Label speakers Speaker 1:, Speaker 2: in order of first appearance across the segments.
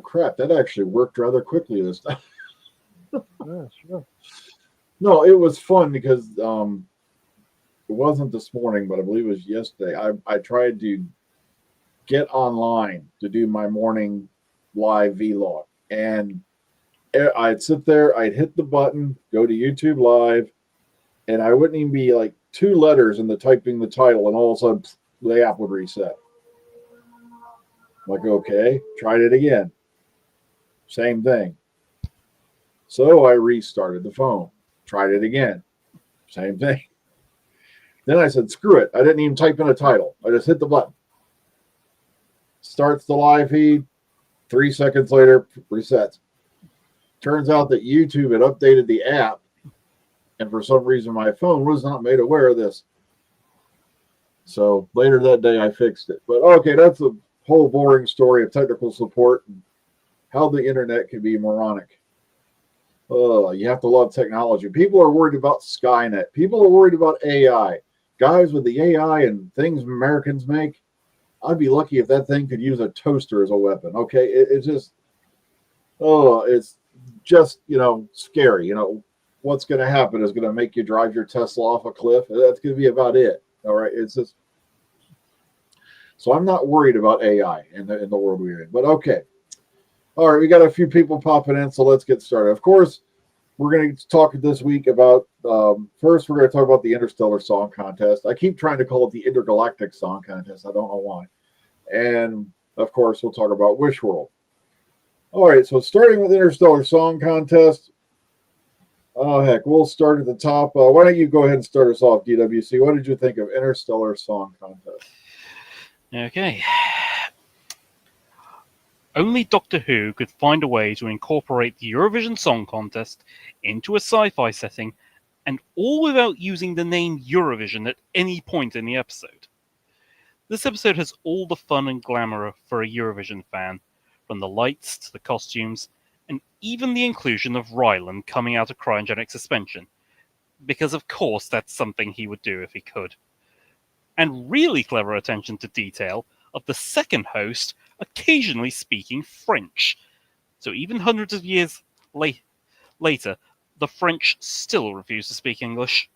Speaker 1: crap, that actually worked rather quickly this time.
Speaker 2: Yeah, sure.
Speaker 1: No, it was fun because it wasn't this morning, but I believe it was yesterday. I tried to get online to do my morning live vlog, and I'd sit there, I'd hit the button, go to YouTube Live, and I wouldn't even be like two letters in the typing the title, and all of a sudden the app would reset. I'm like, okay, tried it again. Same thing. So I restarted the phone, tried it again. Same thing. Then I said, screw it. I didn't even type in a title. I just hit the button. Starts the live feed. 3 seconds later, resets. Turns out that YouTube had updated the app, and for some reason my phone was not made aware of this. So later that day I fixed it. But okay, that's a whole boring story of technical support and how the internet can be moronic. You have to love technology. People are worried about Skynet. People are worried about AI. Guys, with the AI and things Americans make, I'd be lucky if that thing could use a toaster as a weapon. Okay, it's just, it's just, scary. What's going to happen is going to make you drive your Tesla off a cliff. That's going to be about it. All right, it's just, so I'm not worried about AI in the world we're in. But okay, all right, we got a few people popping in, so let's get started. Of course, we're going to talk this week about, first, we're going to talk about the Interstellar Song Contest. I keep trying to call it the Intergalactic Song Contest. I don't know why. And, of course, we'll talk about Wish World. All right, so starting with Interstellar Song Contest. Oh, heck, we'll start at the top. Why don't you go ahead and start us off, DWC? What did you think of Interstellar Song Contest?
Speaker 3: Okay. Only Doctor Who could find a way to incorporate the Eurovision Song Contest into a sci-fi setting, and all without using the name Eurovision at any point in the episode. This episode has all the fun and glamour for a Eurovision fan, from the lights to the costumes, and even the inclusion of Ryland coming out of cryogenic suspension, because of course that's something he would do if he could. And really clever attention to detail of the second host occasionally speaking French. So even hundreds of years later, the French still refuse to speak English.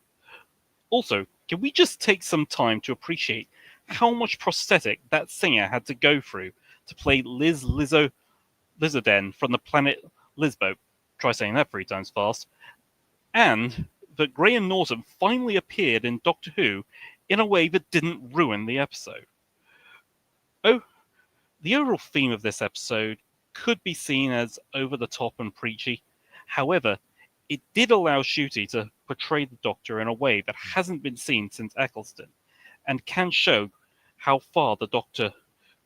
Speaker 3: Also, can we just take some time to appreciate how much prosthetic that singer had to go through to play Lizarden from the planet Lisbo? Try saying that 3 times fast. And that Graham Norton finally appeared in Doctor Who in a way that didn't ruin the episode. Oh, the overall theme of this episode could be seen as over the top and preachy. However, it did allow Ncuti to portray the Doctor in a way that hasn't been seen since Eccleston, and can show how far the Doctor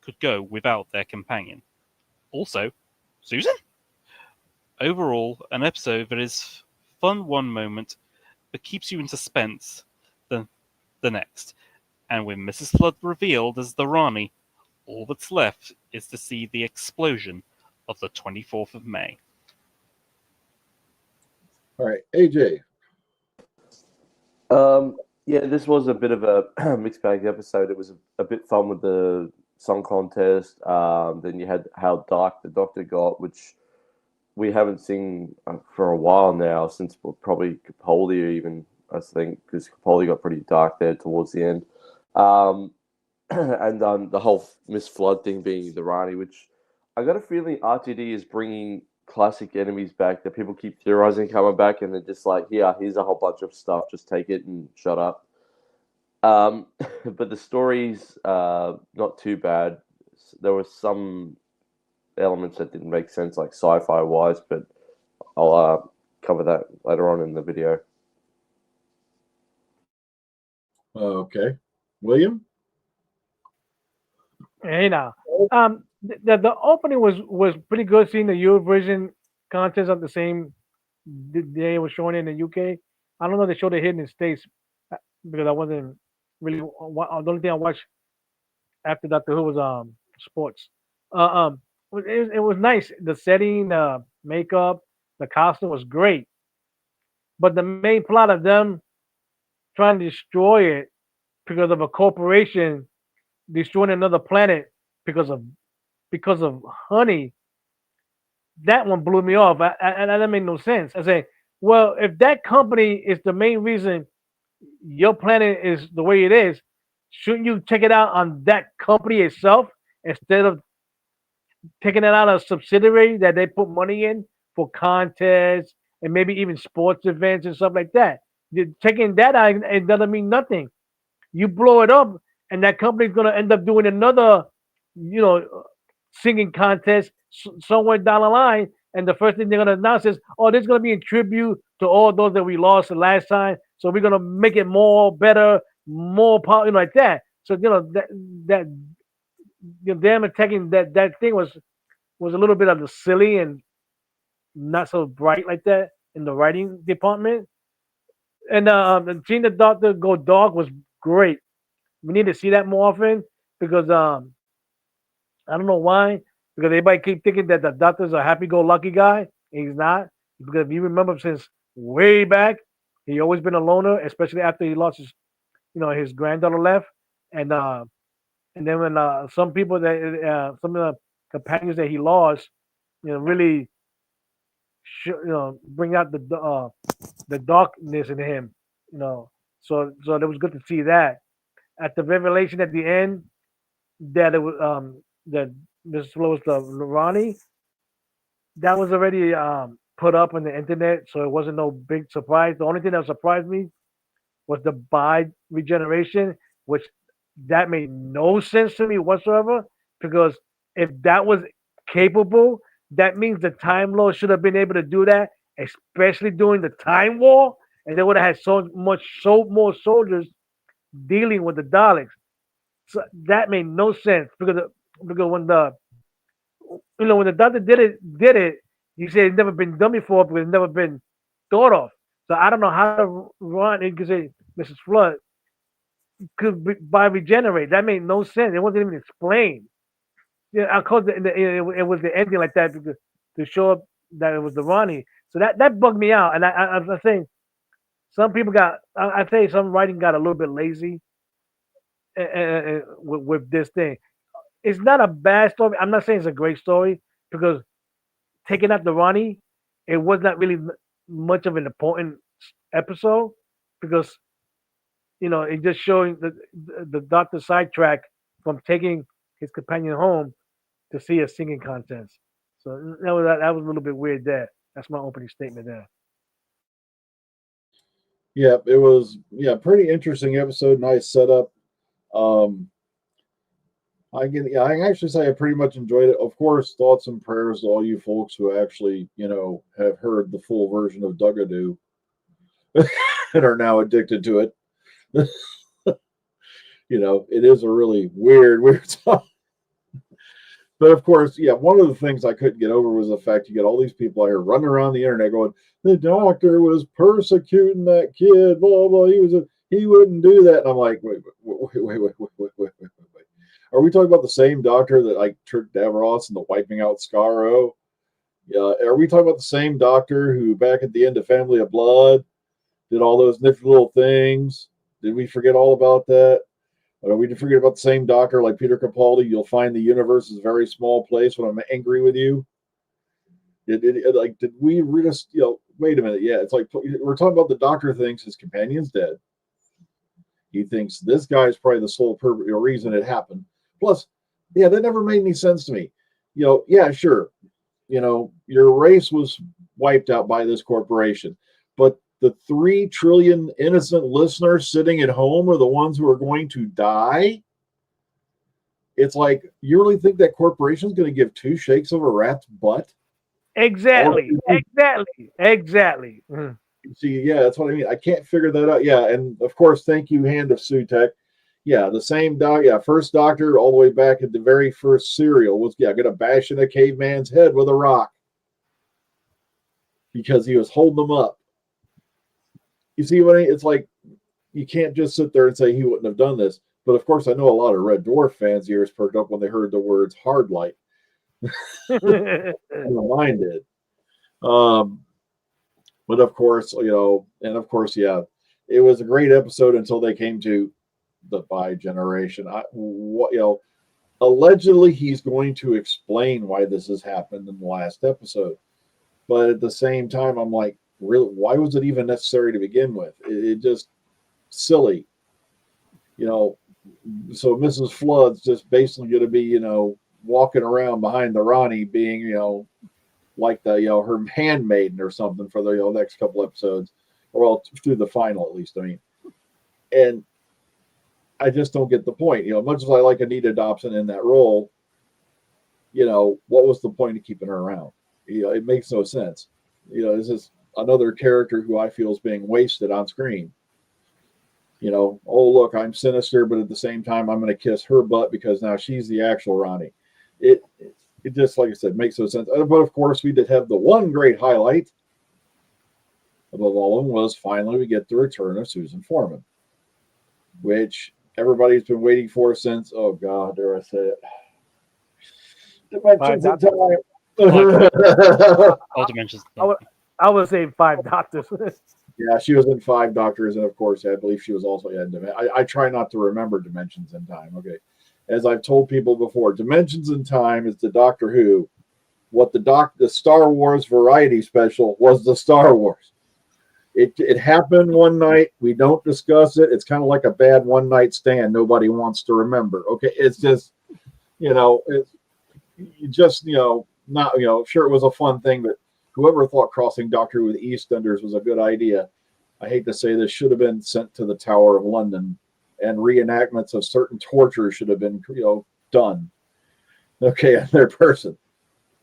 Speaker 3: could go without their companion. Also, Susan? Overall, an episode that is fun one moment, but keeps you in suspense the next. And with Mrs. Flood revealed as the Rani, all that's left is to see the explosion of the 24th of May.
Speaker 1: All right, AJ.
Speaker 4: Yeah, this was a bit of a mixed bag episode. It was a bit fun with the song contest. Then you had how dark the Doctor got, which we haven't seen for a while now, since probably Capaldi even, I think, because Capaldi got pretty dark there towards the end. And the whole Miss Flood thing being the Rani, which I got a feeling RTD is bringing classic enemies back that people keep theorizing coming back, and they're just like, here's a whole bunch of stuff, just take it and shut up. But the story's not too bad. There were some elements that didn't make sense, like sci-fi wise, but I'll cover that later on in the video.
Speaker 1: Okay. William?
Speaker 2: Hey now, the opening was pretty good. Seeing the Eurovision contest on the same day it was showing in the UK. I don't know if they showed it here in the States because I wasn't really. The only thing I watched after Doctor Who was sports. It was nice. The setting, the makeup, the costume was great. But the main plot of them trying to destroy it because of a corporation destroying another planet because of honey that one blew me off, and that made no sense. I say, well, if that company is the main reason your planet is the way it is, shouldn't you check it out on that company itself instead of taking it out of a subsidiary that they put money in for contests and maybe even sports events and stuff like that? Taking that out, it doesn't mean nothing. You blow it up, and that company's gonna end up doing another, singing contest somewhere down the line. And the first thing they're gonna announce is, "Oh, this is gonna be in tribute to all those that we lost the last time. So we're gonna make it more better, more power, like that." So that them attacking that thing was a little bit of the silly and not so bright like that in the writing department. And seeing the doctor go dog was great. We need to see that more often because I don't know why. Because everybody keep thinking that the doctor's a happy-go-lucky guy. He's not. Because if you remember since way back, he always been a loner, especially after he lost his granddaughter left, and then when some people that some of the companions that he lost, really bring out the darkness in him, you know. So it was good to see that. At the revelation at the end, that it was that this was the Ronnie, that was already put up on the internet, so it wasn't no big surprise. The only thing that surprised me was the bi regeneration, which that made no sense to me whatsoever. Because if that was capable, that means the Time Lord should have been able to do that, especially during the Time War, and they would have had so more soldiers dealing with the Daleks. So that made no sense because when the doctor did it, he said it's never been done before because it's never been thought of. So I don't know how to run. You could say Mrs. Flood could by regenerate. That made no sense. It wasn't even explained. Yeah, of course, it was the ending like that because to show up that it was the Ronnie. So that bugged me out. And I'm saying some people got. I say some writing got a little bit lazy with this thing. It's not a bad story. I'm not saying it's a great story because taking out the Ronnie, it was not really much of an important episode because it just showing the doctor sidetrack from taking his companion home to see a singing contest. So that was a little bit weird there. That's my opening statement there.
Speaker 1: Yeah, it was pretty interesting episode. Nice setup. Um, I can actually say I pretty much enjoyed it. Of course, thoughts and prayers to all you folks who actually have heard the full version of Dugadoo and are now addicted to it. It is a really weird song. But of course, one of the things I couldn't get over was the fact you get all these people out here running around the internet going, "The doctor was persecuting that kid, blah blah. He wouldn't do that." And I'm like, wait. Are we talking about the same doctor that like tricked Davros into wiping out Scarro? Yeah. Are we talking about the same doctor who back at the end of Family of Blood did all those nifty little things? Did we forget all about that? Or we forget about the same doctor like Peter Capaldi? You'll find the universe is a very small place when I'm angry with you. Did we just, wait a minute. Yeah, it's like we're talking about the doctor thinks his companion's dead. He thinks this guy's probably the sole reason it happened. Plus, that never made any sense to me. Yeah, sure. Your race was wiped out by this corporation, but the 3 trillion innocent listeners sitting at home are the ones who are going to die. It's like, you really think that corporation is going to give 2 shakes of a rat's butt?
Speaker 2: Exactly. Mhm.
Speaker 1: See, yeah, that's what I mean. I can't figure that out. Yeah, and of course, thank you, Hand of Sutek. Yeah, the same first doctor all the way back at the very first serial was gonna bash in a caveman's head with a rock because he was holding them up. You see what it's like? You can't just sit there and say he wouldn't have done this. But of course, I know a lot of Red Dwarf fans' ears perked up when they heard the words "hard light." Mine did. But of course, it was a great episode until they came to the bi generation. allegedly he's going to explain why this has happened in the last episode. But at the same time, I'm like, really, why was it even necessary to begin with? It just silly, you know. So Mrs. Flood's just basically going to be, walking around behind the Ronnie, being, like the, her handmaiden or something for the next couple episodes, or well, through the final at least. I mean, and I just don't get the point. Much as I like Anita Dobson in that role, what was the point of keeping her around? It makes no sense. This is another character who I feel is being wasted on screen. Oh look, I'm sinister, but at the same time, I'm going to kiss her butt because now she's the actual Ronnie. It just, like I said, makes no sense. But of course, we did have the one great highlight above all of them was finally we get the return of Susan Foreman, which everybody's been waiting for since, oh God, dare I say it? Dimensions of Time.
Speaker 3: All dimensions.
Speaker 2: I would say 5 Doctors.
Speaker 1: Yeah, she was in 5 Doctors, and of course, I believe she was also in I try not to remember Dimensions in Time. Okay, as I've told people before, Dimensions in Time is the Doctor Who. What the Star Wars variety special was the Star Wars. It happened one night. We don't discuss it. It's kind of like a bad one night stand. Nobody wants to remember. Okay, it's just it's just not sure it was a fun thing, but whoever thought crossing Doctor Who with EastEnders was a good idea, I hate to say this, should have been sent to the Tower of London, and reenactments of certain tortures should have been done. Okay, in their person.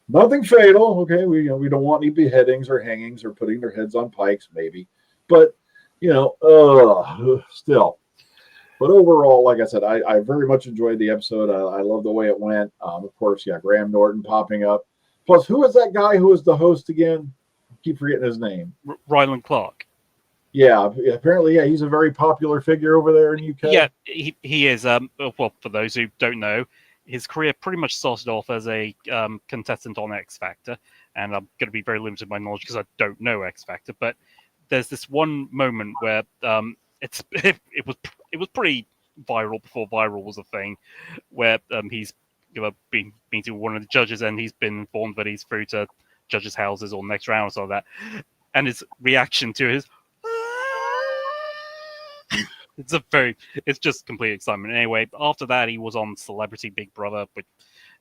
Speaker 1: Nothing fatal. Okay, we don't want any beheadings or hangings or putting their heads on pikes, maybe, but still. But overall, like I said, I very much enjoyed the episode. I love the way it went. Of course, Graham Norton popping up. Plus, who was that guy who was the host again? I keep forgetting his name.
Speaker 3: Ryland Clark.
Speaker 1: Yeah, apparently, he's a very popular figure over there in the UK.
Speaker 3: Yeah, he is. Well, for those who don't know, his career pretty much started off as a contestant on X Factor, and I'm going to be very limited in my knowledge because I don't know X Factor. But there's this one moment where it was pretty viral before viral was a thing, where he's been to one of the judges and he's been informed that he's through to judges' houses or next round or something like that, and his reaction to his it's just complete excitement. Anyway, after that, he was on Celebrity Big Brother, but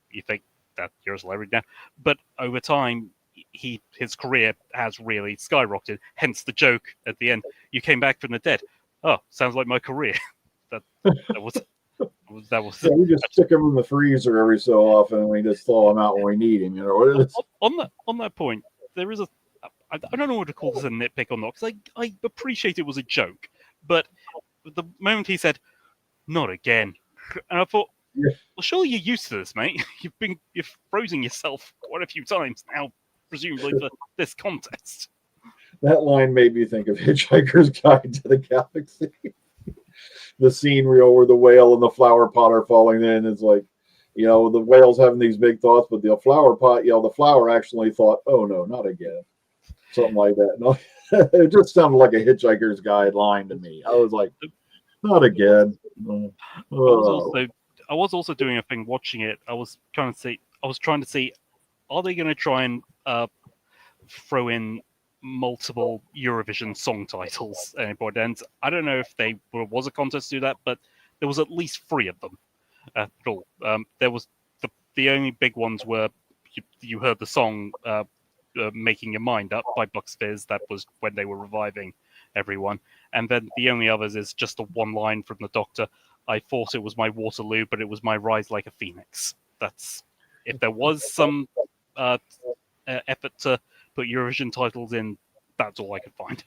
Speaker 3: you think that you're a celebrity now. But over time, his career has really skyrocketed. Hence the joke at the end: "You came back from the dead." Oh, sounds like my career. that was.
Speaker 1: Yeah, we just stick him in the freezer every so often, and we just throw him out when we need him.
Speaker 3: On that point, there is I don't know what to call this a nitpick or not, because I appreciate it was a joke, but the moment he said, "Not again," and I thought, well, surely you're used to this, mate. You've frozen yourself quite a few times now, presumably for this contest.
Speaker 1: That line made me think of Hitchhiker's Guide to the Galaxy. The scene where the whale and the flower pot are falling in. It's like, the whale's having these big thoughts, but the flower pot, the flower actually thought, "Oh no, not again." Something like that. No, it just sounded like a Hitchhiker's Guide line to me. I was like, "Not again."
Speaker 3: I was also doing a thing watching it. I was trying to see, are they going to try and throw in multiple Eurovision song titles? And I don't know if there was a contest to do that, but there was at least 3 of them at all. There was the only big ones were you heard the song "Making Your Mind Up" by Bucks Fizz. That was when they were reviving everyone. And then the only others is just the one line from the Doctor: "I thought it was my Waterloo, but it was my rise like a phoenix." That's, if there was some effort to put Eurovision titles in, that's all I could find.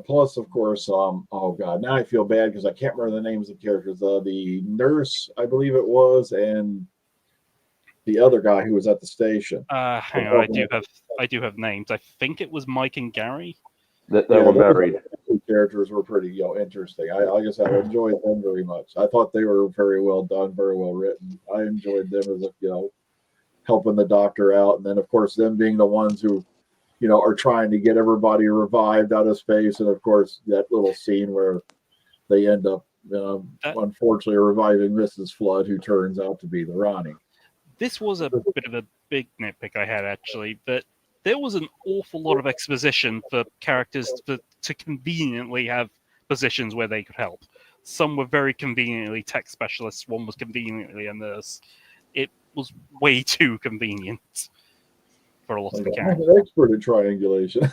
Speaker 1: Plus, of course, oh God, now I feel bad because I can't remember the names of the characters. The nurse, I believe it was, and the other guy who was at the station.
Speaker 3: Hang on, I do have names. I think it was Mike and Gary.
Speaker 4: They were married.
Speaker 1: The characters were pretty, interesting. I guess I enjoyed them very much. I thought they were very well done, very well written. I enjoyed them as helping the Doctor out, and then of course them being the ones who, are trying to get everybody revived out of space, and of course that little scene where they end up unfortunately reviving Mrs. Flood, who turns out to be the Ronnie.
Speaker 3: This was a bit of a big nitpick I had, actually, but there was an awful lot of exposition for characters to conveniently have positions where they could help. Some were very conveniently tech specialists, one was conveniently a nurse. It was way too convenient for a lot of the
Speaker 1: I'm
Speaker 3: characters.
Speaker 1: an expert in triangulation.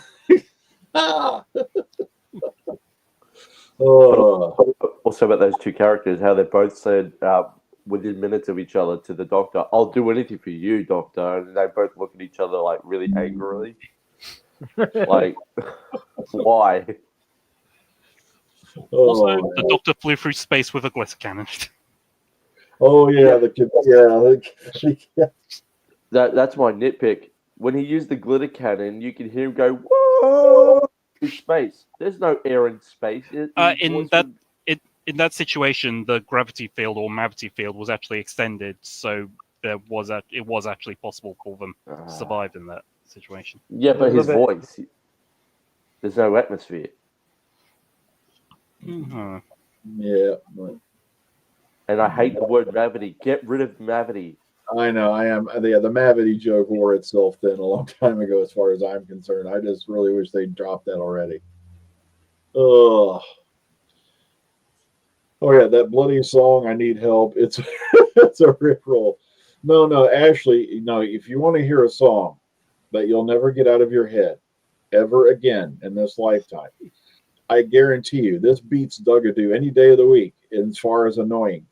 Speaker 4: Also about those two characters, how they both said within minutes of each other to the doctor, "I'll do anything for you, doctor," and they both look at each other like really angrily, like, why?
Speaker 3: Also, the doctor flew through space with a glitter cannon.
Speaker 1: Oh yeah,
Speaker 4: That's my nitpick. When he used the glitter cannon, you could hear him go, "Whoa!" through space. There's no air in space.
Speaker 3: In that situation, the gravity field or mavity field was actually extended, so it was actually possible for them to survive in that situation.
Speaker 4: Yeah, but his voice, there's no atmosphere.
Speaker 3: Mm-hmm.
Speaker 1: Yeah.
Speaker 4: And I hate the word mavity. Get rid of mavity.
Speaker 1: I know. I am. Yeah, the Mavity joke wore itself thin a long time ago, as far as I'm concerned. I just really wish they'd dropped that already. Ugh. Oh yeah, that bloody song. I need help. It's it's a rickroll. No, Ashley. No, if you want to hear a song that you'll never get out of your head ever again in this lifetime, I guarantee you this beats Dugadoo any day of the week as far as annoying.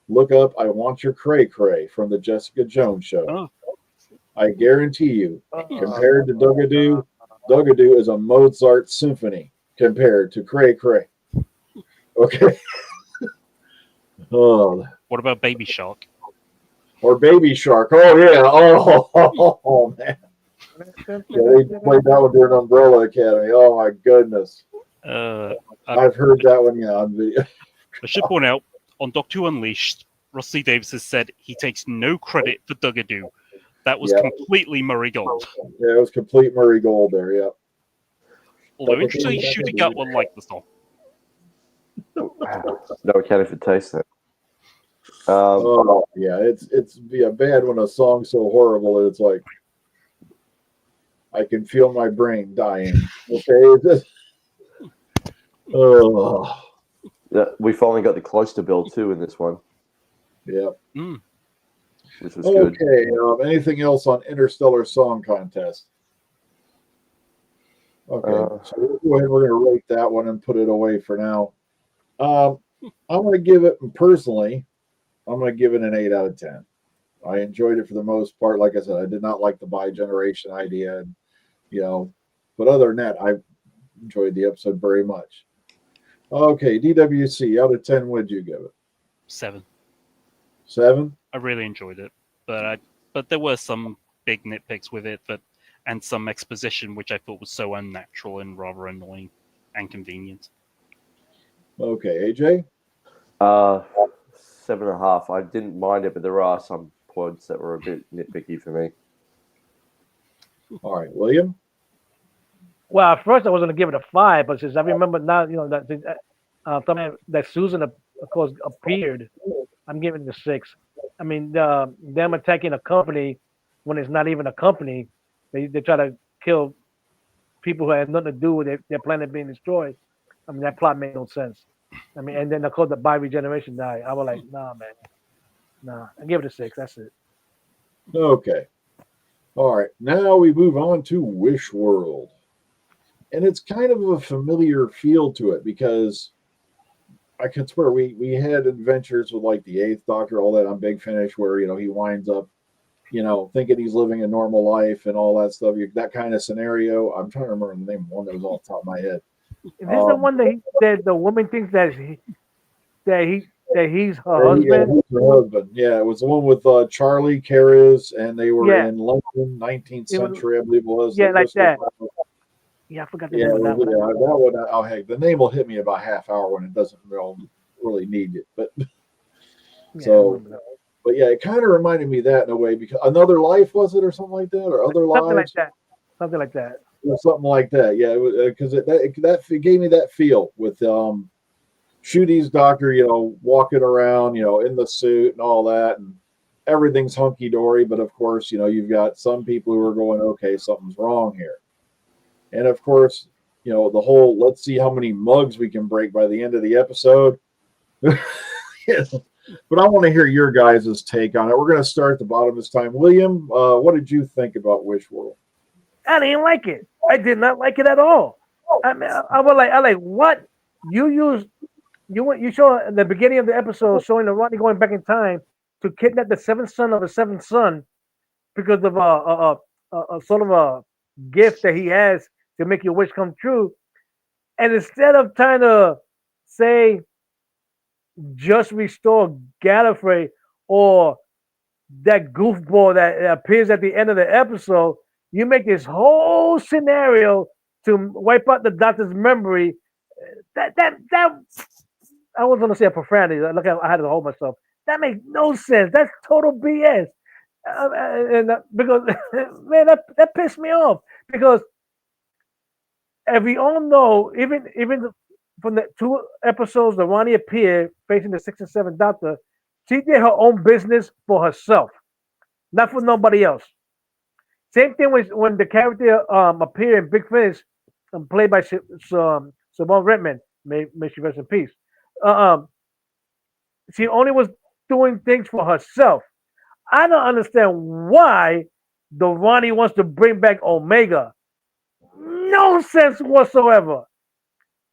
Speaker 1: Look up "I Want Your Cray Cray" from the Jessica Jones show.
Speaker 3: Oh.
Speaker 1: I guarantee you, compared to Dugadoo, Dugadoo is a Mozart symphony compared to Cray Cray. Okay. Oh.
Speaker 3: What about Baby Shark?
Speaker 1: Or Baby Shark. Oh yeah. Oh man. Yeah, they played that one during Umbrella Academy. Oh my goodness. I've heard that one on video.
Speaker 3: I should point out, on Doctor Who Unleashed, Rusty Davis has said he takes no credit for Dugadoo. That was completely Murray Gold.
Speaker 1: Yeah, it was complete Murray Gold there, yeah.
Speaker 3: Although interestingly, Shooty Gut will like the song.
Speaker 4: No accounting for taste then.
Speaker 1: Yeah, it's bad when a song's so horrible that it's like I can feel my brain dying. Okay,
Speaker 4: we finally got the Cloister Bill too in this one.
Speaker 1: Yeah.
Speaker 4: Which was good.
Speaker 1: Okay. Anything else on Interstellar Song Contest? Okay. So we'll go ahead. We're going to rate that one and put it away for now. I'm going to give it, personally, I'm going to give it an 8 out of 10. I enjoyed it for the most part. Like I said, I did not like the bi-generation idea, and, but other than that, I enjoyed the episode very much. Okay, DWC, out of 10, what'd you give it?
Speaker 3: 7.
Speaker 1: 7?
Speaker 3: I really enjoyed it, but there were some big nitpicks with it, and some exposition which I thought was so unnatural and rather annoying and convenient.
Speaker 1: Okay, AJ?
Speaker 4: 7.5. I didn't mind it, but there are some points that were a bit nitpicky for me.
Speaker 1: All right, William?
Speaker 2: Well, at first I was going to give it a 5, but since I remember now, that Susan, of course, appeared, I'm giving it a 6. I mean, them attacking a company when it's not even a company, they try to kill people who had nothing to do with their planet being destroyed. I mean, that plot made no sense. I mean, and then of course the bi-regeneration died. I was like, nah, man, nah. I give it a 6. That's it.
Speaker 1: Okay. All right. Now we move on to Wish World. And it's kind of a familiar feel to it because I can swear we had adventures with like the Eighth Doctor, all that on Big Finish, where he winds up, thinking he's living a normal life and all that stuff. That kind of scenario. I'm trying to remember the name of one that was off the top of my head.
Speaker 2: Is this the one that the woman thinks that he's her husband?
Speaker 1: He's her husband. Yeah, it was the one with Charlie Karas, and they were in London, 19th century, I believe it was.
Speaker 2: Yeah, like that. Yeah, I forgot the name of that one.
Speaker 1: Yeah, that one. Oh, heck, the name will hit me about half hour when it doesn't really need it. But but yeah, it kind of reminded me of that in a way, because Another Life, was it, or something like that, or Other Lives?
Speaker 2: Something like that.
Speaker 1: Something like that. Yeah, because that gave me that feel with Shooty's doctor, walking around, in the suit and all that, and everything's hunky dory. But of course, you've got some people who are going, okay, something's wrong here. And of course, the whole let's see how many mugs we can break by the end of the episode. Yes. But I want to hear your guys' take on it. We're going to start at the bottom this time. William, what did you think about Wish World?
Speaker 2: I didn't like it. I did not like it at all. I mean, I was like, what? You show at the beginning of the episode showing the Rodney going back in time to kidnap the seventh son of a seventh son because of a sort of a gift that he has to make your wish come true. And instead of trying to say just restore Gallifrey or that goofball that appears at the end of the episode, you make this whole scenario to wipe out the doctor's memory. That I was gonna say a profanity. Look, I had to hold myself. That makes no sense. That's total BS. Because man, that pissed me off. Because as we all know, even from the two episodes that Ronnie appeared facing the sixth and seventh Doctor, she did her own business for herself, not for nobody else. Same thing when the character appeared in Big Finish, played by Simone Redman, may she rest in peace. Um, she only was doing things for herself. I don't understand why the Ronnie wants to bring back Omega. No sense whatsoever.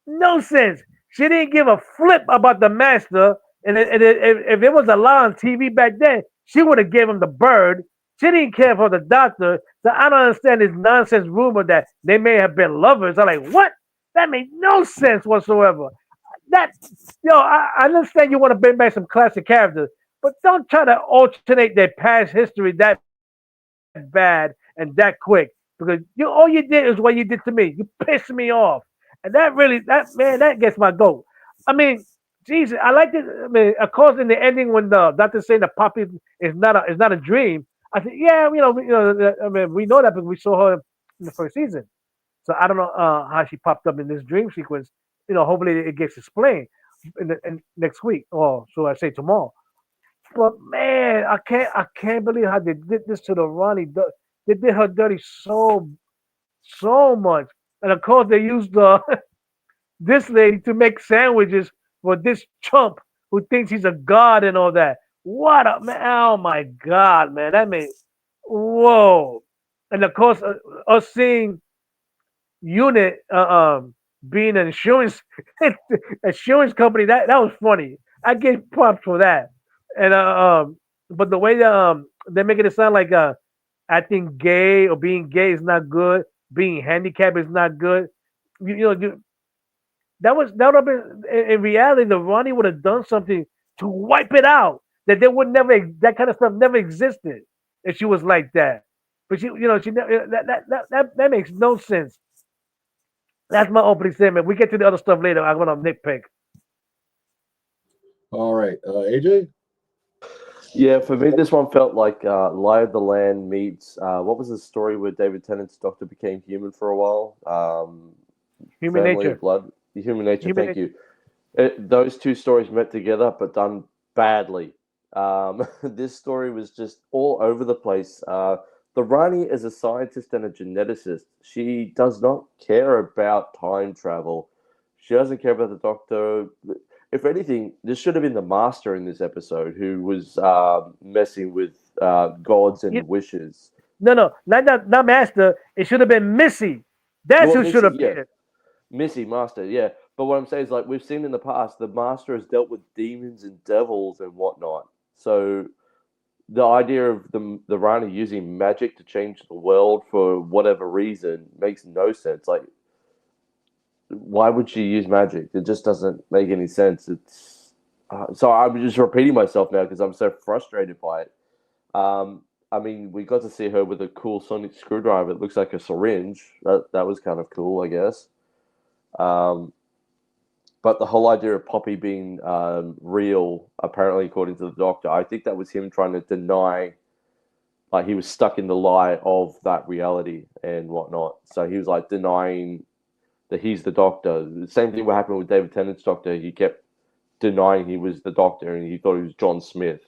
Speaker 2: No sense. She didn't give a flip about the master. And if it was a lie on TV back then, she would have gave him the bird. She didn't care for the doctor. So I don't understand this nonsense rumor that they may have been lovers. I'm like, what? That made no sense whatsoever. That I understand you want to bring back some classic characters, but don't try to alternate their past history that bad and that quick. Because all you did is what you did to me. You pissed me off. And that gets my goat. I mean, Jesus, I like it. I mean, of course, in the ending when the doctor saying the puppy is not a dream. I said, yeah, I mean, we know that because we saw her in the first season. So I don't know how she popped up in this dream sequence. Hopefully it gets explained in next week, or so I say tomorrow. But man, I can't believe how they did this to the Ronnie. They did her dirty so much, and of course they used this lady to make sandwiches for this chump who thinks he's a god and all that. What a man! Oh my god, man! That made whoa, and of course us seeing Unit being an insurance insurance company that was funny. I give props for that. And but the way that they're making it sound like acting gay or being gay is not good, being handicapped is not good. That would have been in reality. The Ronnie would have done something to wipe it out. That there would never that kind of stuff never existed if she was like that. But that makes no sense. That's my opening statement. We get to the other stuff later. I'm gonna nitpick.
Speaker 1: All right, AJ.
Speaker 4: Yeah, for me, this one felt like Lie of the Land meets what was the story where David Tennant's doctor became human for a while?
Speaker 2: Human
Speaker 4: Family
Speaker 2: nature.
Speaker 4: of Blood, Human Nature.
Speaker 2: Human
Speaker 4: Thank you. Those two stories met together, but done badly. This story was just all over the place. The Rani is a scientist and a geneticist. She does not care about time travel. She doesn't care about the doctor. If anything, this should have been the master in this episode who was messing with gods and
Speaker 2: You-
Speaker 4: wishes.
Speaker 2: no, not Master. It should have been Missy. That's
Speaker 4: Well,
Speaker 2: who should
Speaker 4: Missy,
Speaker 2: have
Speaker 4: yeah,
Speaker 2: been.
Speaker 4: Missy, master, yeah. But what I'm saying is, like, we've seen in the past, the master has dealt with demons and devils and whatnot. So the idea of the Rani using magic to change the world for whatever reason makes no sense. Like, why would she use magic? It just doesn't make any sense. It's so I'm just repeating myself now because I'm so frustrated by it. I mean, we got to see her with a cool sonic screwdriver. It looks like a syringe. That was kind of cool, I guess. Um, but the whole idea of Poppy being real, apparently, according to the doctor, I think that was him trying to deny, like he was stuck in the lie of that reality and whatnot. So he was like denying that he's the doctor. The same thing what happened with David Tennant's doctor. He kept denying he was the Doctor and he thought he was John Smith.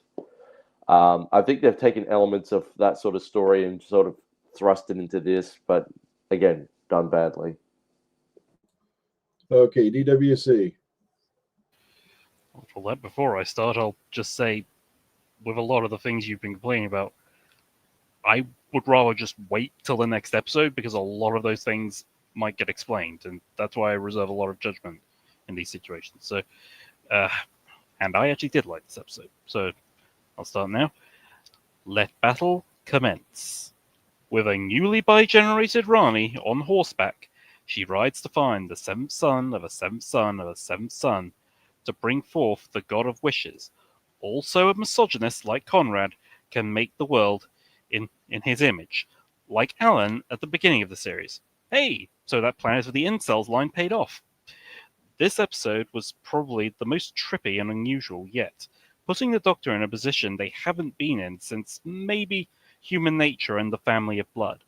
Speaker 4: I think they've taken elements of that sort of story and sort of thrust it into this, but again, done badly.
Speaker 1: Okay, DWC.
Speaker 3: For that, before I start, I'll just say, with a lot of the things you've been complaining about, I would rather just wait till the next episode because a lot of those things might get explained, and that's why I reserve a lot of judgment in these situations. So, and I actually did like this episode, so I'll start now. Let battle commence. With a newly bi-generated Rani on horseback, she rides to find the seventh son of a seventh son of a seventh son to bring forth the god of wishes. Also a misogynist like Conrad can make the world in his image, like Alan at the beginning of the series. Hey, so that Planet of the Incels line paid off. This episode was probably the most trippy and unusual yet, putting the Doctor in a position they haven't been in since maybe Human Nature and the Family of Blood.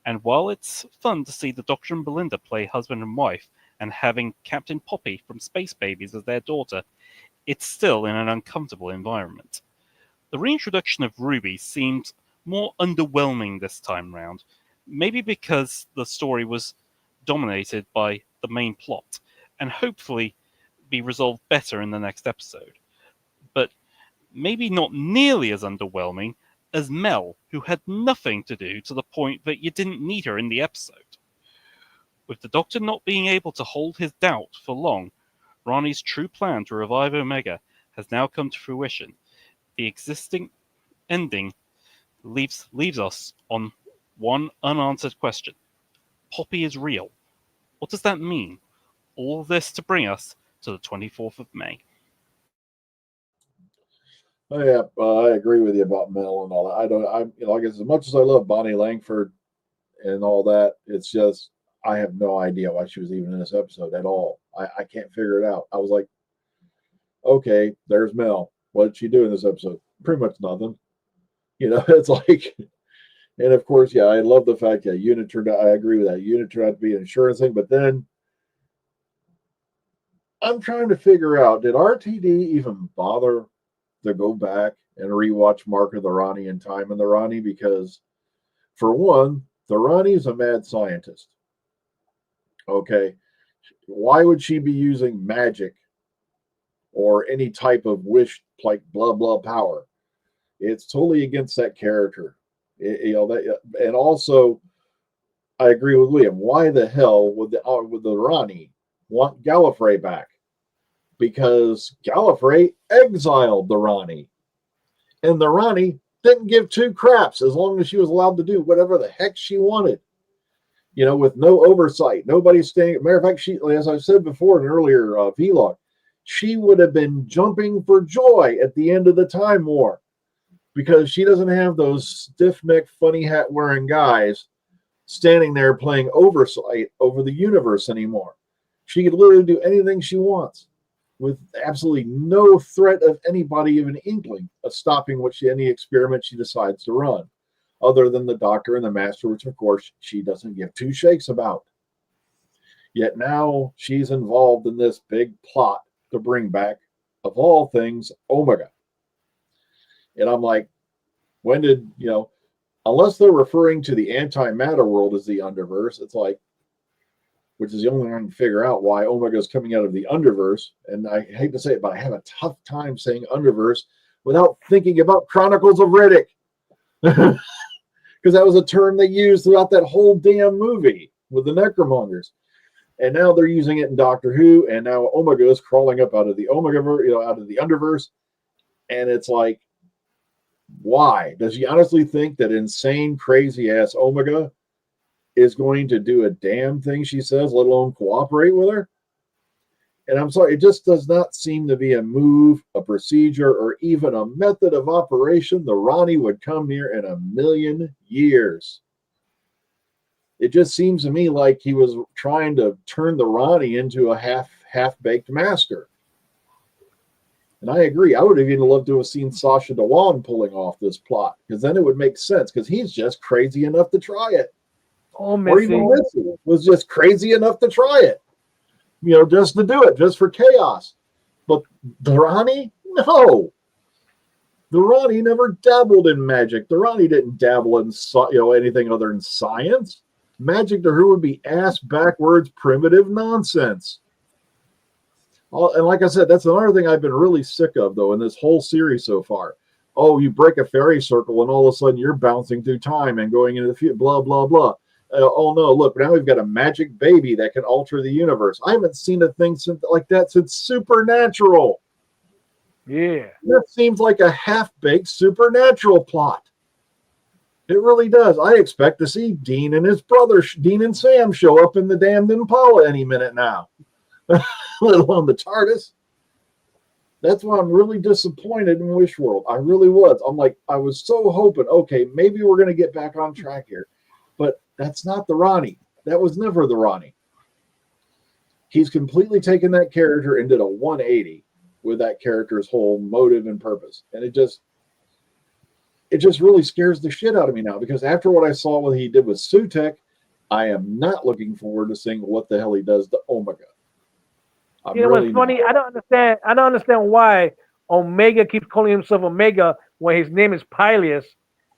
Speaker 3: And while it's fun to see the Doctor and Belinda play husband and wife, and having Captain Poppy from Space Babies as their daughter, it's still in an uncomfortable environment. The reintroduction of Ruby seemed more underwhelming this time round, maybe because the story was dominated by the main plot, and hopefully be resolved better in the next episode. But maybe not nearly as underwhelming as Mel, who had nothing to do to the point that you didn't need her in the episode. With the Doctor not being able to hold his doubt for long, Rani's true plan to revive Omega has now come to fruition. The existing ending leaves us on one unanswered question. Poppy is real. What does that mean? All this to bring us to the 24th of May.
Speaker 1: Oh yeah, I agree with you about Mel and all that. I guess as much as I love Bonnie Langford and all that, it's just I have no idea why she was even in this episode at all. I can't figure it out. I was like, okay, there's Mel. What did she do in this episode? Pretty much nothing. It's like, and of course, yeah, I love the fact that Unit turned out. I agree with that. Unit turned out to be an insurance thing, but then I'm trying to figure out: did RTD even bother to go back and rewatch Mark of the Rani and Time in the Rani? Because, for one, the Rani is a mad scientist. Okay, why would she be using magic or any type of wish like blah blah power? It's totally against that character. And also, I agree with Liam. Why the hell would the Rani want Gallifrey back? Because Gallifrey exiled the Rani, and the Rani didn't give two craps as long as she was allowed to do whatever the heck she wanted. With no oversight, nobody staying. Matter of fact, she, as I said before in an earlier vlog, she would have been jumping for joy at the end of the Time War because she doesn't have those stiff-necked, funny hat-wearing guys standing there playing oversight over the universe anymore. She could literally do anything she wants with absolutely no threat of anybody even inkling of stopping any experiment she decides to run, other than the Doctor and the Master, which of course she doesn't give two shakes about. Yet now she's involved in this big plot to bring back, of all things, Omega. And I'm like, when did, unless they're referring to the antimatter world as the Underverse, it's like, which is the only one I can figure out why Omega is coming out of the Underverse. And I hate to say it, but I have a tough time saying Underverse without thinking about Chronicles of Riddick. Because that was a term they used throughout that whole damn movie with the Necromongers. And now they're using it in Doctor Who, and now Omega is crawling up out of the out of the Underverse. And it's like, why? Does he honestly think that insane, crazy-ass Omega is going to do a damn thing she says, let alone cooperate with her? And I'm sorry, it just does not seem to be a move, a procedure, or even a method of operation the Rani would come near in a million years. It just seems to me like he was trying to turn the Rani into a half-baked master. And I agree. I would have even loved to have seen Sacha Dhawan pulling off this plot, because then it would make sense, because he's just crazy enough to try it. Or even Missy was just crazy enough to try it. Just to do it, just for chaos. But the Ronnie? No. The Ronnie never dabbled in magic. The Ronnie didn't dabble in anything other than science. Magic to her would be ass backwards primitive nonsense. And like I said, that's another thing I've been really sick of, though, in this whole series so far. Oh, you break a fairy circle and all of a sudden you're bouncing through time and going into the future, blah, blah, blah. Oh, no, look, now we've got a magic baby that can alter the universe. I haven't seen a thing like that since Supernatural.
Speaker 2: Yeah.
Speaker 1: That seems like a half-baked Supernatural plot. It really does. I expect to see Dean and his brother, Dean and Sam, show up in the damned Impala any minute now, let alone the TARDIS. That's why I'm really disappointed in Wishworld. I really was. I was so hoping, okay, maybe we're going to get back on track here. But that's not the Ronnie. That was never the Ronnie. He's completely taken that character and did a 180 with that character's whole motive and purpose. And it just really scares the shit out of me now, because after what I saw what he did with Sutek, I am not looking forward to seeing what the hell he does to Omega.
Speaker 2: You know what's funny? I don't understand why Omega keeps calling himself Omega when his name is Peleus,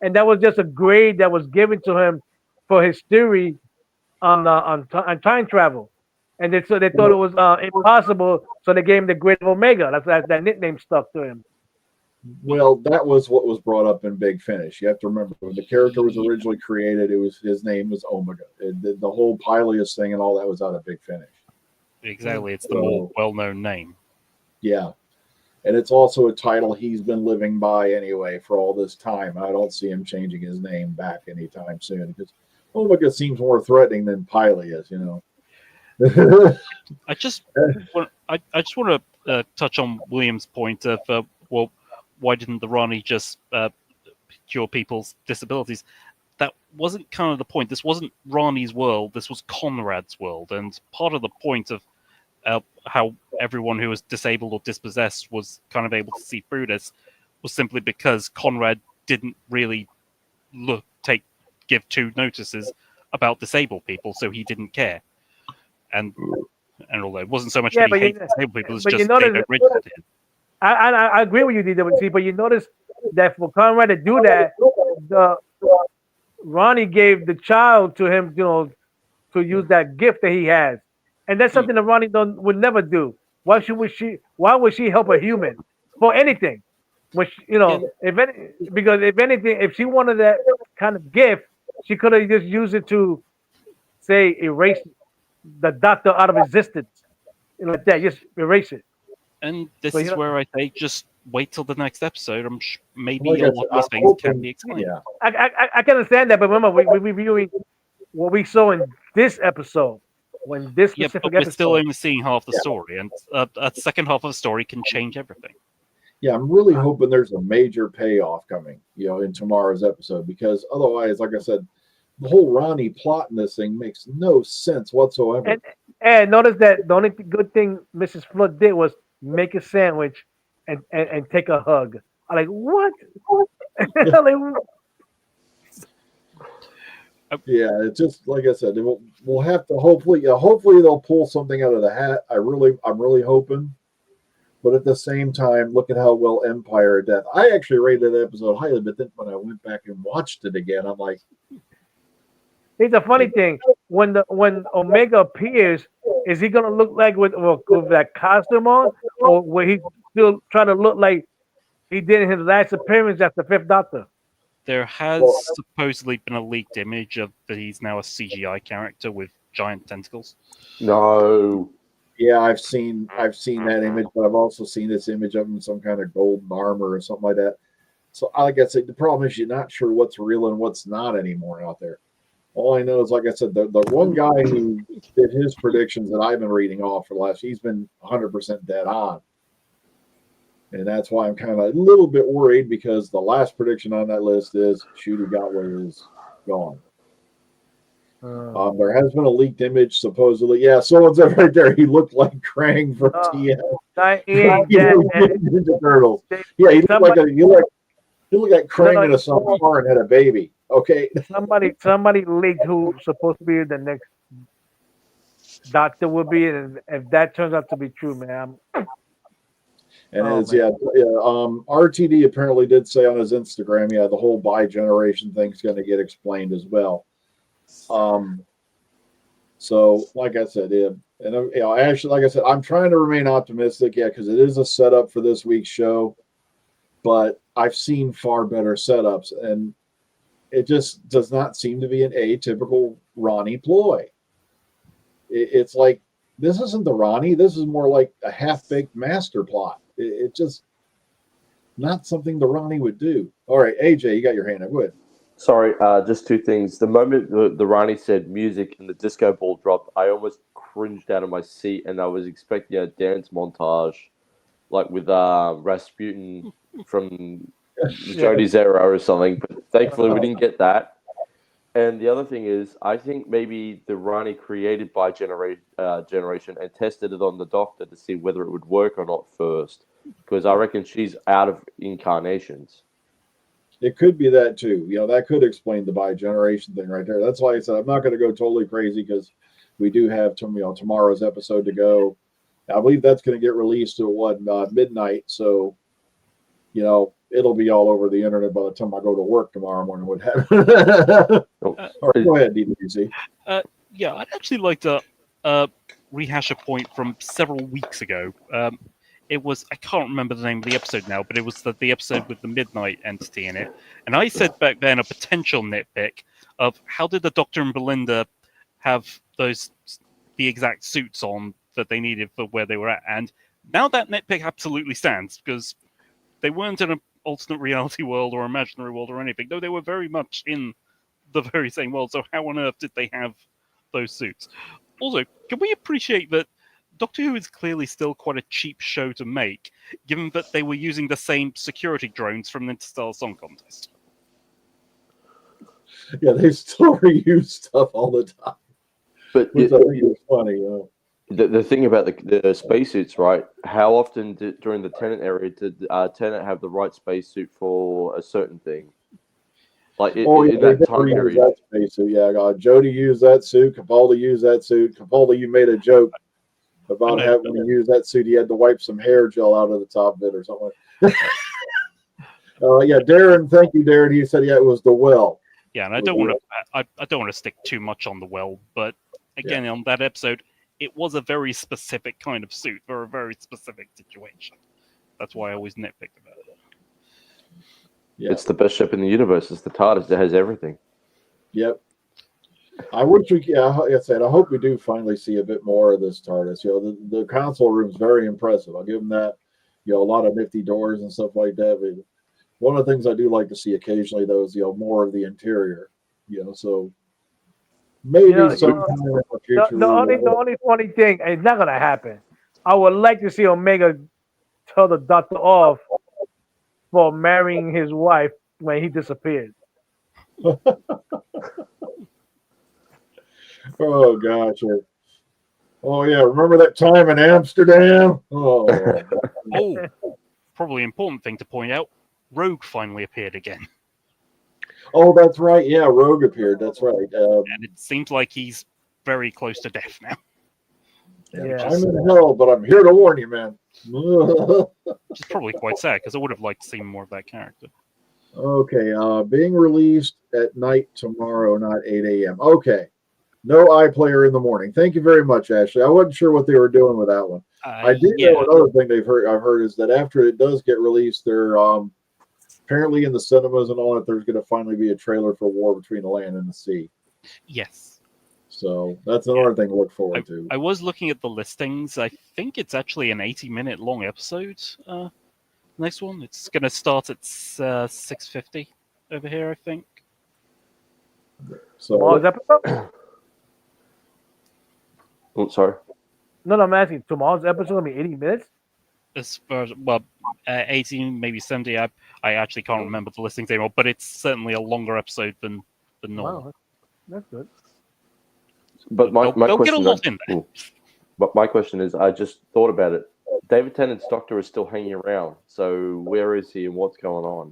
Speaker 2: and that was just a grade that was given to him for his theory on time travel, and they thought it was impossible, so they gave him the grade of Omega. That nickname stuck to him.
Speaker 1: Well, that was what was brought up in Big Finish. You have to remember, when the character was originally created, his name was Omega. The whole Peleus thing and all that was out of Big Finish.
Speaker 3: Exactly, it's the more well-known name.
Speaker 1: Yeah, and it's also a title he's been living by anyway for all this time. I don't see him changing his name back anytime soon, because Omega seems more threatening than Peleus,
Speaker 3: I just want to touch on William's point of why didn't the Ronnie just cure people's disabilities? That wasn't kind of the point. This wasn't Ronnie's world. This was Conrad's world, and part of the point of how everyone who was disabled or dispossessed was kind of able to see through this was simply because Conrad didn't really give two notices about disabled people, so he didn't care. And although it wasn't so much that he hated disabled people, it's just they don't register to him.
Speaker 2: I agree with you, DWC, but you notice that for Conrad to do that, Ronnie gave the child to him, to use that gift that he has, and that's something that Ronnie would never do. Why would she help a human for anything? Which if anything, if she wanted that kind of gift, she could have just used it to, say, erase the doctor out of existence, like that. Just erase it.
Speaker 3: And this is where I say, just wait till the next episode. Maybe a lot of these things can be explained.
Speaker 1: Yeah.
Speaker 2: I can understand that, but remember, we're reviewing what we saw in this episode. When this specific
Speaker 3: but we're
Speaker 2: episode,
Speaker 3: still only seeing half the story, and a second half of the story can change everything.
Speaker 1: Yeah, I'm really hoping there's a major payoff coming, in tomorrow's episode, because otherwise, like I said, the whole Ronnie plot in this thing makes no sense whatsoever.
Speaker 2: And notice that the only good thing Mrs. Flood did was make a sandwich and take a hug. I'm like, what?
Speaker 1: Yeah, it's just like I said. We'll have to hopefully they'll pull something out of the hat. I'm really hoping. But at the same time, look at how well Empire did. I actually rated that episode highly, but then when I went back and watched it again, I'm like,
Speaker 2: it's a funny thing. When Omega appears, is he gonna look like with that costume on, or will he still try to look like he did in his last appearance as the Fifth Doctor?
Speaker 3: There has supposedly been a leaked image of that he's now a CGI character with giant tentacles.
Speaker 4: No.
Speaker 1: Yeah, I've seen that image, but I've also seen this image of him in some kind of golden armor or something like that. So, like I said, the problem is you're not sure what's real and what's not anymore out there. All I know is, like I said, the one guy who did his predictions that I've been reading off for the last, he's been 100% dead on. And that's why I'm kind of a little bit worried, because the last prediction on that list is Shooty Gotway is gone. There has been a leaked image, supposedly. Yeah, someone's right there. He looked like Krang from TM. Ninja Turtles. Yeah, he looked like Krang in a summer car and had a baby. Okay.
Speaker 2: Somebody leaked who's supposed to be the next Doctor will be, and if that turns out to be true, man,
Speaker 1: And
Speaker 2: Oh,
Speaker 1: it's
Speaker 2: man.
Speaker 1: RTD apparently did say on his Instagram, the whole bi-generation thing's going to get explained as well. So like I said, and actually, like I said, I'm trying to remain optimistic, because it is a setup for this week's show, but I've seen far better setups, and it just does not seem to be an atypical Ronnie ploy. It's like, this isn't the Ronnie. This is more like a half-baked master plot. It just not something the Ronnie would do. All right, AJ, you got your hand up. Go ahead.
Speaker 4: Sorry, just two things. The moment the Rani said music and the disco ball dropped, I almost cringed out of my seat, and I was expecting a dance montage, like with Rasputin from Jodie's era or something. But thankfully, we didn't get that. And the other thing is, I think maybe the Rani created by generation and tested it on the Doctor to see whether it would work or not first, because I reckon she's out of incarnations.
Speaker 1: It could be that too. That could explain the bi-generation thing right there. That's why I said I'm not going to go totally crazy, because we do have tomorrow's episode to go. I believe that's going to get released at midnight. So, it'll be all over the internet by the time I go to work tomorrow morning. What happened? All right, go ahead, DWC.
Speaker 3: Yeah, I'd actually like to rehash a point from several weeks ago. It was, I can't remember the name of the episode now, but it was the episode with the Midnight entity in it. And I said back then a potential nitpick of how did the Doctor and Belinda have the exact suits on that they needed for where they were at. And now that nitpick absolutely stands, because they weren't in an alternate reality world or imaginary world or anything. No, they were very much in the very same world. So how on earth did they have those suits? Also, can we appreciate that Doctor Who is clearly still quite a cheap show to make, given that they were using the same security drones from the Interstellar Song Contest?
Speaker 1: Yeah, they still reuse stuff all the time.
Speaker 4: But
Speaker 1: which I think is funny.
Speaker 4: The thing about the spacesuits, right? How often during the Tennant area did Tennant have the right spacesuit for a certain thing? Like in that time period.
Speaker 1: That spacesuit. Yeah, Jodie used that suit. Capaldi used that suit. Capaldi, you made a joke about having to use that suit. He had to wipe some hair gel out of the top of it or something. Darren, thank you, Darren. He said, it was the well.
Speaker 3: Yeah, and I don't want to stick too much on the well, but again, on that episode, it was a very specific kind of suit for a very specific situation. That's why I always nitpicked about it.
Speaker 4: Yeah. It's the best ship in the universe. It's the TARDIS that has everything.
Speaker 1: Yep. I wish like I said, I hope we do finally see a bit more of this TARDIS. The console room is very impressive. I'll give them that. A lot of nifty doors and stuff like that. But one of the things I do like to see occasionally, though, is more of the interior. So maybe sometime in the future.
Speaker 2: The only funny thing, it's not gonna happen. I would like to see Omega tell the Doctor off for marrying his wife when he disappeared.
Speaker 1: Oh gosh. Oh yeah, remember that time in Amsterdam? Oh.
Speaker 3: Probably important thing to point out. Rogue finally appeared again.
Speaker 1: Oh, that's right. Yeah, Rogue appeared. That's right.
Speaker 3: And it seems like he's very close to death now.
Speaker 1: Yeah. I'm in hell, but I'm here to warn you, man.
Speaker 3: Which is probably quite sad, because I would have liked to see more of that character.
Speaker 1: Okay, being released at night tomorrow, not 8 a.m. Okay. No iPlayer in the morning. Thank you very much, Ashley. I wasn't sure what they were doing with that one. I did know another thing I've heard is that after it does get released, they're apparently in the cinemas and all that, there's going to finally be a trailer for War Between the Land and the Sea.
Speaker 3: Yes.
Speaker 1: So that's another thing to look forward to.
Speaker 3: I was looking at the listings. I think it's actually an 80-minute long episode. Next one. It's going to start at 6:50 over here, I think.
Speaker 1: So
Speaker 2: tomorrow's episode?
Speaker 4: Oh, sorry.
Speaker 2: No, I'm asking. Tomorrow's episode will be 80 minutes?
Speaker 3: As far as, 80, maybe 70. I actually can't remember the listings anymore, but it's certainly a longer episode than normal.
Speaker 2: Wow, that's good.
Speaker 4: But my
Speaker 3: they'll
Speaker 4: question
Speaker 3: get a lot in there.
Speaker 4: But my question is, I just thought about it. David Tennant's Doctor is still hanging around. So where is he and what's going on?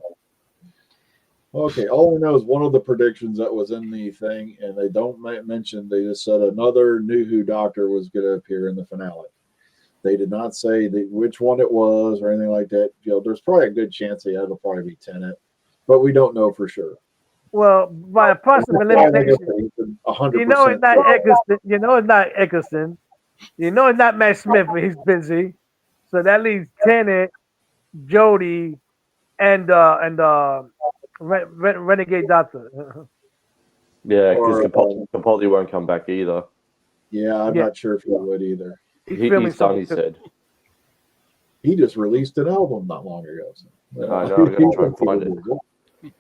Speaker 1: Okay, all we know is one of the predictions that was in the thing, and they don't mention, they just said another New Who Doctor was going to appear in the finale. They did not say which one it was or anything like that. There's probably a good chance it'll probably be Tenet, but we don't know for sure.
Speaker 2: Well, by approximate
Speaker 1: Like I
Speaker 2: elimination,
Speaker 1: said, 100%.
Speaker 2: you know it's not Eccleston. You know it's not Eccleston. You know it's not Matt Smith. He's busy. So that leaves Tennant, Jody, and Renegade Doctor.
Speaker 4: Yeah, because
Speaker 1: Or,
Speaker 4: Capaldi won't come back either.
Speaker 1: Yeah, I'm
Speaker 2: Yeah.
Speaker 1: not sure if he would either.
Speaker 2: He's filming
Speaker 4: He's done,
Speaker 2: something.
Speaker 4: he said.
Speaker 1: He just released an album not long ago. So,
Speaker 4: I know, I gotta try and find it.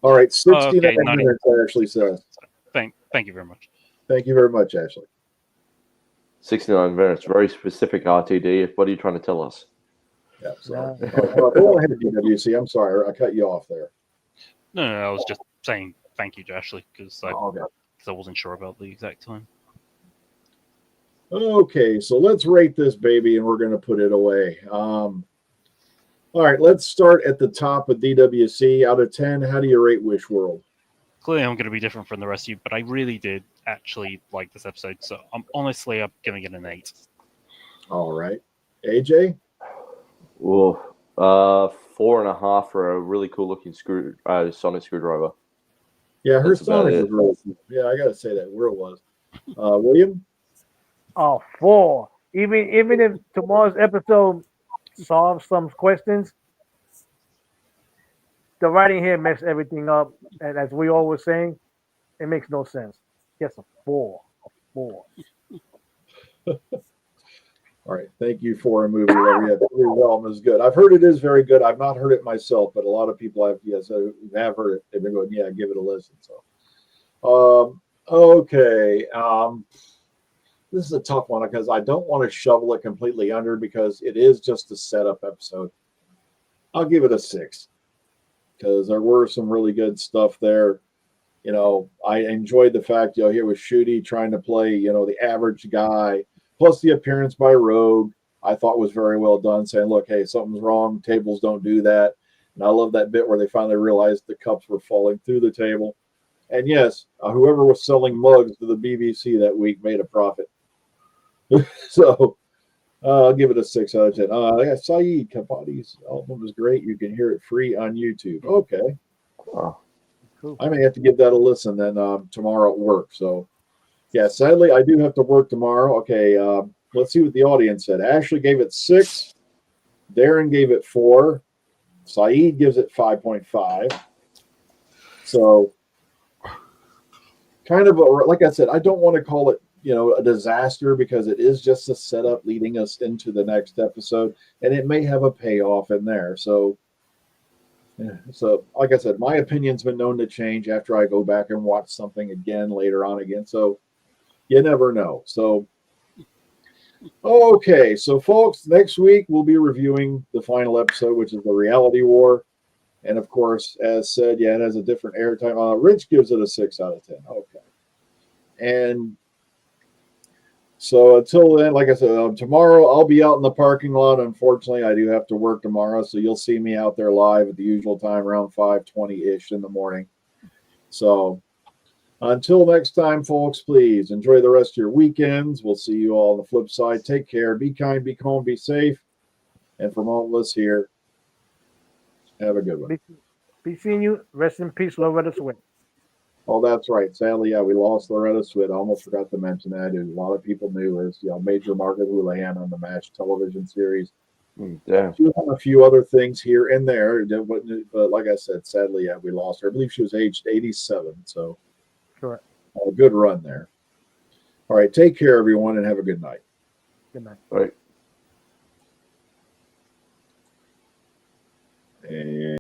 Speaker 1: All right, 69
Speaker 3: Okay, 90.
Speaker 1: minutes, Ashley says.
Speaker 3: Thank you very much.
Speaker 1: Thank you very much, Ashley.
Speaker 4: 69 minutes, very specific RTD. What are you trying to tell us?
Speaker 1: Yeah, so go ahead, DWC. I'm sorry, I cut you off there.
Speaker 3: No, I was just saying thank you to Ashley because
Speaker 1: Okay.
Speaker 3: I wasn't sure about the exact time.
Speaker 1: Okay, so let's rate this baby, and we're going to put it away. All right, let's start at the top of DWC. Out of 10, how do you rate Wish World?
Speaker 3: Clearly, I'm going to be different from the rest of you, but I really did actually like this episode. So I'm giving it an 8.
Speaker 1: All right, AJ?
Speaker 4: Ooh, 4.5 for a really cool looking sonic screwdriver.
Speaker 1: Yeah, her
Speaker 4: That's about
Speaker 1: sonic
Speaker 4: it.
Speaker 1: was really cool. Yeah, I got to say that. Where it was. William?
Speaker 2: Oh, 4. Even if tomorrow's episode solves some questions, the writing here messed everything up. And as we all were saying, it makes no sense. Yes, a 4. A 4.
Speaker 1: All right, thank you for a movie. Yeah, Every Realm is good. I've heard it is very good. I've not heard it myself, but a lot of people have heard it. They've been going, yeah, give it a listen. So, okay. This is a tough one because I don't want to shovel it completely under because it is just a setup episode. I'll give it a 6 because there were some really good stuff there. I enjoyed the fact, here was Shooty trying to play, the average guy. Plus the appearance by Rogue, I thought was very well done, saying, look, hey, something's wrong. Tables don't do that. And I love that bit where they finally realized the cups were falling through the table. And yes, whoever was selling mugs to the BBC that week made a profit. So I'll give it a 6 out of 10. Yeah, Saeed Kapadi's album is great. You can hear it free on YouTube. Okay.
Speaker 4: Oh.
Speaker 2: Cool.
Speaker 1: I may have to give that a listen then tomorrow at work. So, yeah, sadly, I do have to work tomorrow. Okay, let's see what the audience said. Ashley gave it 6. Darren gave it 4. Saeed gives it 5.5. So, kind of, like I said, I don't want to call it, a disaster because it is just a setup leading us into the next episode, and it may have a payoff in there. So, like I said, my opinion's been known to change after I go back and watch something again later on again. So, you never know. So, okay. So, folks, next week we'll be reviewing the final episode, which is the Reality War. And, of course, as said, yeah, it has a different airtime. Rich gives it a 6 out of 10. Okay. And so until then, like I said, tomorrow I'll be out in the parking lot. Unfortunately, I do have to work tomorrow. So you'll see me out there live at the usual time, around 5:20-ish in the morning. So until next time, folks, please enjoy the rest of your weekends. We'll see you all on the flip side. Take care. Be kind, be calm, be safe. And from all of us here, have a good one.
Speaker 2: Be seeing you. Rest in peace, Loretta Swit.
Speaker 1: Oh, that's right. Sadly, yeah, we lost Loretta Swit. I almost forgot to mention that. A lot of people knew her as, Major Margaret Houlihan on the MASH television series.
Speaker 4: Yeah.
Speaker 1: She was on a few other things here and there, but like I said, sadly, yeah, we lost her. I believe she was aged 87, so
Speaker 2: Correct.
Speaker 1: a good run there. All right, take care, everyone, and have a good night.
Speaker 2: Good night.
Speaker 4: All right.